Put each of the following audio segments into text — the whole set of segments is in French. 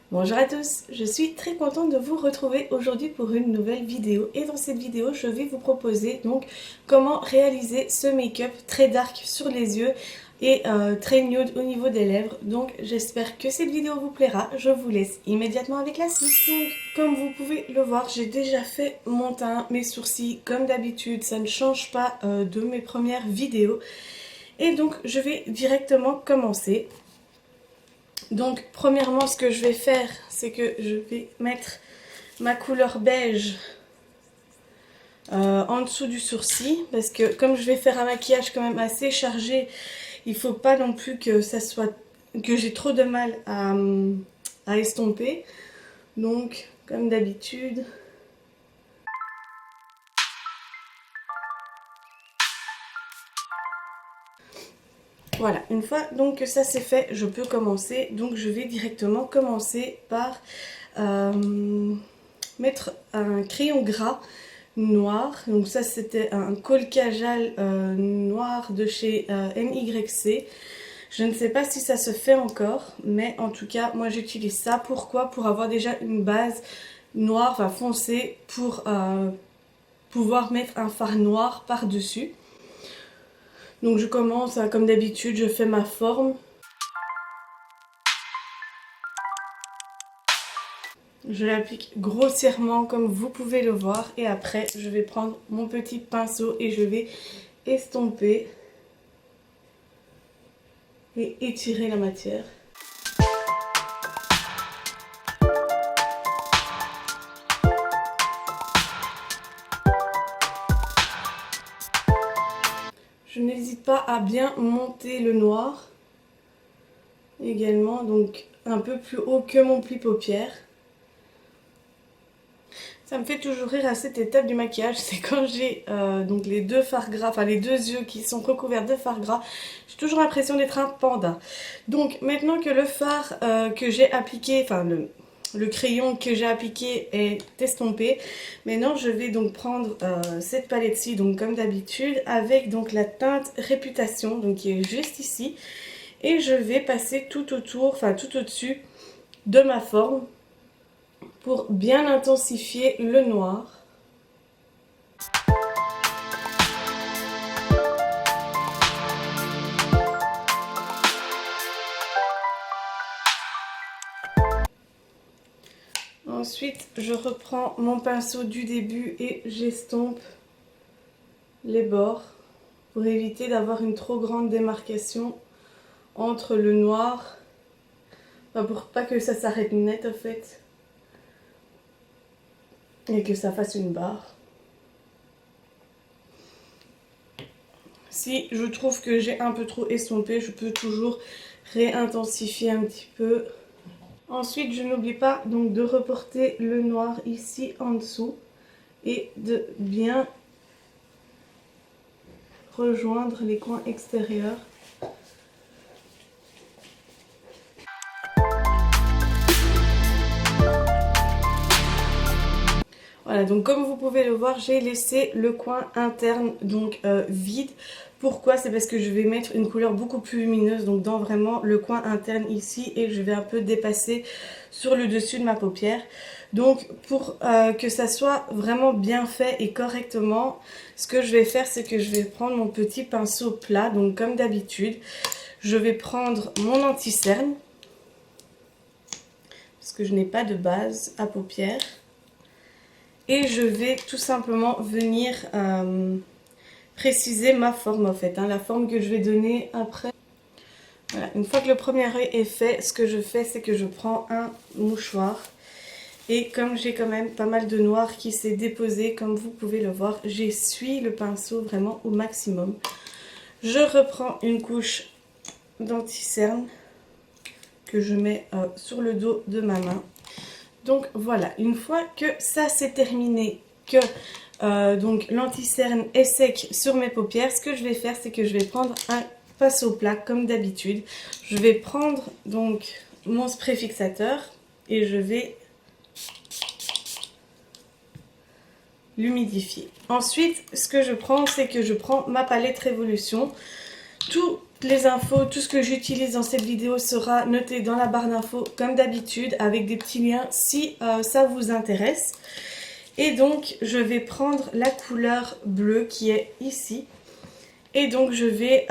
Bonjour à tous, je suis très contente de vous retrouver aujourd'hui pour une nouvelle vidéo et dans cette vidéo je vais vous proposer donc comment réaliser ce make-up très dark sur les yeux et très nude au niveau des lèvres. Donc j'espère que cette vidéo vous plaira, je vous laisse immédiatement avec la suite. Donc comme vous pouvez le voir, j'ai déjà fait mon teint, mes sourcils comme d'habitude, ça ne change pas de mes premières vidéos. Et donc je vais directement commencer. Donc premièrement ce que je vais faire c'est que je vais mettre ma couleur beige en dessous du sourcil parce que comme je vais faire un maquillage quand même assez chargé, il ne faut pas non plus que ça soit que j'ai trop de mal à estomper. Donc comme d'habitude, voilà, une fois donc que ça c'est fait, je peux commencer. Donc je vais directement commencer par mettre un crayon gras noir. Donc ça c'était un Kohl Kajal noir de chez NYC. Je ne sais pas si ça se fait encore, mais en tout cas moi j'utilise ça. Pourquoi? Pour avoir déjà une base noire, enfin foncée, pour pouvoir mettre un fard noir par dessus. Donc je commence, comme d'habitude, je fais ma forme. Je l'applique grossièrement comme vous pouvez le voir. Et après, je vais prendre mon petit pinceau et je vais estomper et étirer la matière. Je n'hésite pas à bien monter le noir également, donc un peu plus haut que mon pli paupière. Ça me fait toujours rire à cette étape du maquillage, c'est quand j'ai donc les deux fards gras, enfin les deux yeux qui sont recouverts de fard gras, j'ai toujours l'impression d'être un panda. Donc maintenant que le fard que j'ai appliqué, enfin le crayon que j'ai appliqué est estompé, maintenant je vais donc prendre cette palette-ci, donc comme d'habitude, avec donc la teinte Réputation, donc qui est juste ici, et je vais passer tout autour, enfin tout au-dessus de ma forme pour bien intensifier le noir. Ensuite, je reprends mon pinceau du début et j'estompe les bords pour éviter d'avoir une trop grande démarcation entre le noir, enfin pour pas que ça s'arrête net en fait et que ça fasse une barre. Si je trouve que j'ai un peu trop estompé, je peux toujours réintensifier un petit peu. Ensuite, je n'oublie pas donc de reporter le noir ici en dessous et de bien rejoindre les coins extérieurs. Voilà, donc comme vous pouvez le voir, j'ai laissé le coin interne donc vide. Pourquoi? C'est parce que je vais mettre une couleur beaucoup plus lumineuse donc dans vraiment le coin interne ici et je vais un peu dépasser sur le dessus de ma paupière. Donc pour que ça soit vraiment bien fait et correctement, ce que je vais faire c'est que je vais prendre mon petit pinceau plat, donc comme d'habitude. Je vais prendre mon anti-cerne parce que je n'ai pas de base à paupières. Et je vais tout simplement venir préciser ma forme en fait, la forme que je vais donner après. Voilà, une fois que le premier œil est fait, ce que je fais c'est que je prends un mouchoir. Et comme j'ai quand même pas mal de noir qui s'est déposé, comme vous pouvez le voir, j'essuie le pinceau vraiment au maximum. Je reprends une couche d'anti-cerne que je mets sur le dos de ma main. Donc voilà, une fois que ça c'est terminé, que donc l'anti-cerne est sec sur mes paupières, ce que je vais faire c'est que je vais prendre un pinceau plat comme d'habitude. Je vais prendre donc mon spray fixateur et je vais l'humidifier. Ensuite, ce que je prends c'est que je prends ma palette Révolution. Tout Les infos, tout ce que j'utilise dans cette vidéo sera noté dans la barre d'infos comme d'habitude avec des petits liens si ça vous intéresse. Et donc je vais prendre la couleur bleue qui est ici. Et donc je vais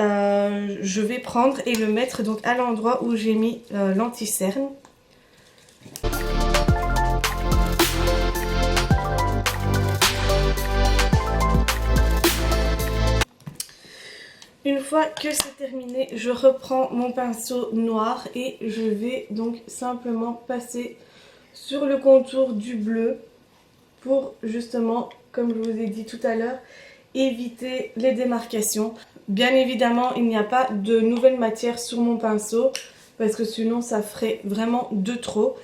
prendre et le mettre donc à l'endroit où j'ai mis l'anti-cerne. Une fois que c'est terminé, je reprends mon pinceau noir et je vais donc simplement passer sur le contour du bleu pour justement, comme je vous ai dit tout à l'heure, éviter les démarcations. Bien évidemment, il n'y a pas de nouvelle matière sur mon pinceau parce que sinon ça ferait vraiment de trop.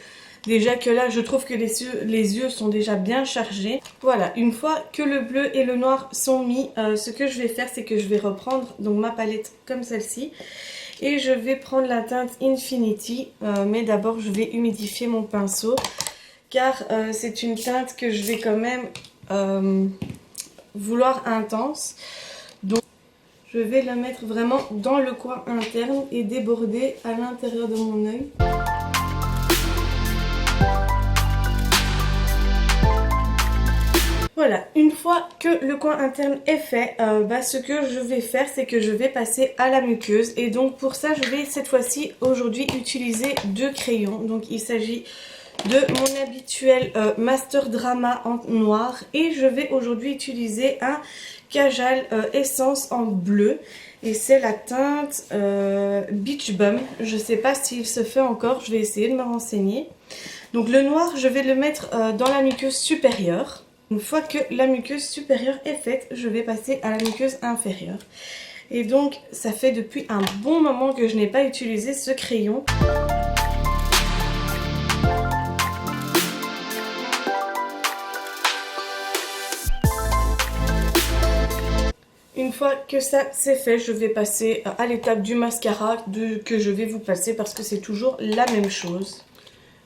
Déjà que là, je trouve que les yeux sont déjà bien chargés. Voilà, une fois que le bleu et le noir sont mis, ce que je vais faire, c'est que je vais reprendre donc ma palette comme celle-ci. Et je vais prendre la teinte Infinity, mais d'abord je vais humidifier mon pinceau. Car c'est une teinte que je vais quand même vouloir intense. Donc je vais la mettre vraiment dans le coin interne et déborder à l'intérieur de mon œil. Voilà, une fois que le coin interne est fait, ce que je vais faire, c'est que je vais passer à la muqueuse. Et donc pour ça, je vais cette fois-ci aujourd'hui utiliser 2 crayons. Donc il s'agit de mon habituel Master Drama en noir. Et je vais aujourd'hui utiliser un Kajal Essence en bleu. Et c'est la teinte Beach Bum. Je ne sais pas s'il se fait encore, je vais essayer de me renseigner. Donc le noir, je vais le mettre dans la muqueuse supérieure. Une fois que la muqueuse supérieure est faite, je vais passer à la muqueuse inférieure. Et donc, ça fait depuis un bon moment que je n'ai pas utilisé ce crayon. Une fois que ça c'est fait, je vais passer à l'étape du mascara que je vais vous passer parce que c'est toujours la même chose.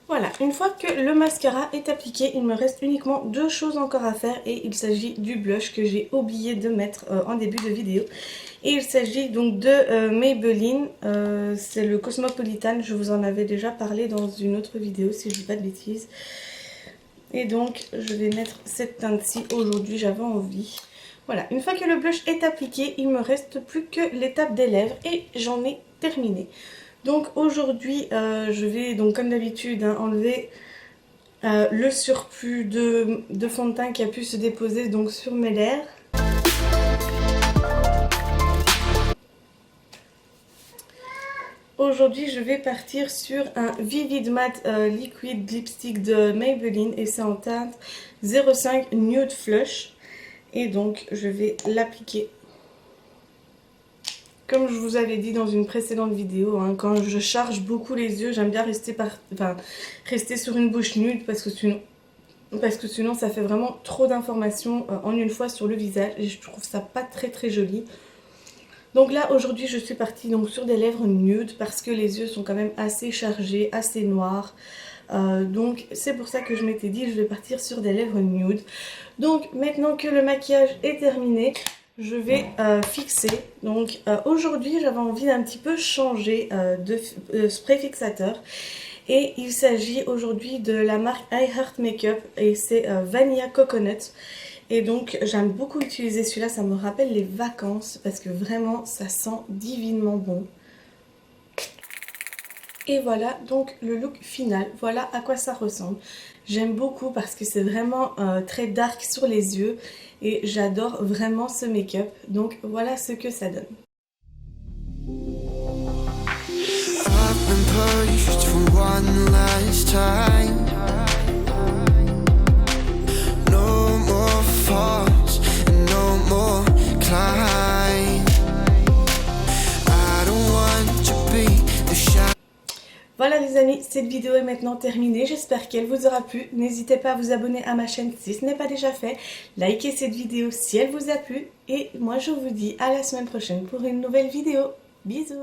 Voilà, une fois que le mascara est appliqué, il me reste uniquement 2 choses encore à faire et il s'agit du blush que j'ai oublié de mettre en début de vidéo. Et il s'agit donc de Maybelline, c'est le Cosmopolitan, je vous en avais déjà parlé dans une autre vidéo si je dis pas de bêtises. Et donc je vais mettre cette teinte-ci aujourd'hui, j'avais envie. Voilà, une fois que le blush est appliqué, il me reste plus que l'étape des lèvres et j'en ai terminé. Donc aujourd'hui, je vais donc comme d'habitude enlever le surplus de fond de teint qui a pu se déposer donc sur mes lèvres. Aujourd'hui, je vais partir sur un Vivid Matte Liquid Lipstick de Maybelline et c'est en teinte 05 Nude Flush. Et donc, je vais l'appliquer. Comme je vous avais dit dans une précédente vidéo, hein, quand je charge beaucoup les yeux, j'aime bien rester sur une bouche nude parce que sinon ça fait vraiment trop d'informations en une fois sur le visage et je trouve ça pas très joli. Donc là aujourd'hui je suis partie donc sur des lèvres nude parce que les yeux sont quand même assez chargés, assez noirs. Donc c'est pour ça que je m'étais dit je vais partir sur des lèvres nude. Donc maintenant que le maquillage est terminé, je vais fixer. Donc aujourd'hui j'avais envie d'un petit peu changer de spray fixateur. Et il s'agit aujourd'hui de la marque I Heart Makeup et c'est Vanilla Coconut. Et donc j'aime beaucoup utiliser celui-là, ça me rappelle les vacances parce que vraiment ça sent divinement bon. Et voilà donc le look final, voilà à quoi ça ressemble. J'aime beaucoup parce que c'est vraiment très dark sur les yeux et j'adore vraiment ce make-up. Donc voilà ce que ça donne. Voilà les amis, cette vidéo est maintenant terminée, j'espère qu'elle vous aura plu. N'hésitez pas à vous abonner à ma chaîne si ce n'est pas déjà fait. Likez cette vidéo si elle vous a plu. Et moi je vous dis à la semaine prochaine pour une nouvelle vidéo. Bisous!